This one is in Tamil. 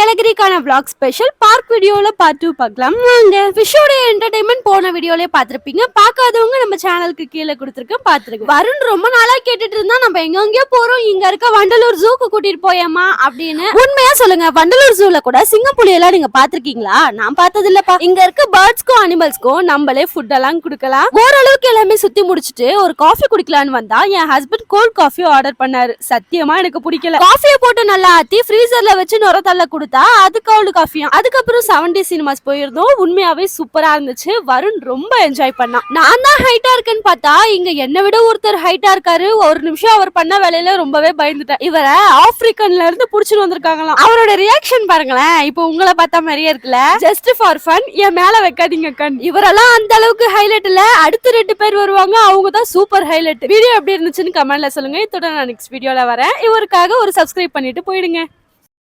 ஏலகிரிக்கான vlog ஸ்பெஷல் பார்க் வீடியோல பார்ட் 2 பார்க்கலாம். விஷோட என்டர்டைன்மெண்ட் போன வீடியோலயே பார்த்திருப்பீங்க. பார்க்காதவங்க நம்ம சேனலுக்கு கீழே கொடுத்திருக்கேன் பார்த்துருங்க. வருண் ரொம்ப நாளா கேட்டுட்டு இருந்தா நம்ம எங்கெங்கயோ போறோம், இங்க இருக்க வண்டலூர் ஜூக்கு கூட்டிட்டு போயேமா அப்படின்னு. உண்மையா சொல்லுங்க, வண்டலூர் ஜூல கூட சிங்கம் புலி எல்லாம் நீங்க பாத்திருக்கீங்களா? நான் பார்த்தது இல்லப்பா. இங்க இருக்க பேர்ட்ஸ்க்கும் அனிமல்ஸ்க்கும் நம்மளே ஃபுட் எல்லாம் கொடுக்கலாம். ஓரளவுக்கு எல்லாமே சுத்தி முடிச்சுட்டு ஒரு காஃபி குடிக்கலான்னு வந்தா என் ஹஸ்பண்ட் கோல்ட் காஃபி ஆர்டர் பண்ணாரு. சத்தியமா எனக்கு பிடிக்கல. காஃபியை போட்டு நல்லா ஆத்தி ஃப்ரீசர்ல வச்சு நொர தள்ள கொடுத்தா அது கோல்டு காஃபியா. அதுக்கப்புறம் 70 சினிமாஸ் போயிருந்தோம். உண்மையாவே சூப்பரா இருந்துச்சு. வருண் ரொம்ப என்ஜாய் பண்ணான். நான் தான் ஹைட்டா இருக்கேன்னு பார்த்தா இங்க என்ன விட ஒருத்தர் ஹைட்டா இருக்காரு. ஒரு நிமிஷம் அவர் பண்ண வேலையில ரொம்பவே பயந்துட்டேன். இவரை ஆப்பிரிக்கன்ல இருந்து புடிச்சுட்டு வந்திருக்காங்களாம். அவரோட ரியாக்ஷன் பாருங்களேன். இப்போ உங்களை பார்த்தா மாதிரியே இருக்குல்ல. ஜஸ்ட் ஃபார் ஃபன், என் மேல வைக்காதீங்க கண். இவரெல்லாம் அந்த அளவுக்கு ஹைலைட் இல்ல. அடுத்து 2 பேர் வருவாங்க, அவங்க தான் சூப்பர் ஹைலைட். வீடியோ எப்படி இருந்துச்சுன்னு கமெண்ட்ல சொல்லுங்க. இதோட நான் நெக்ஸ்ட் வீடியோல வரேன். இவருக்காக ஒரு சப்ஸ்கிரைப் பண்ணிட்டு போயிடுங்க.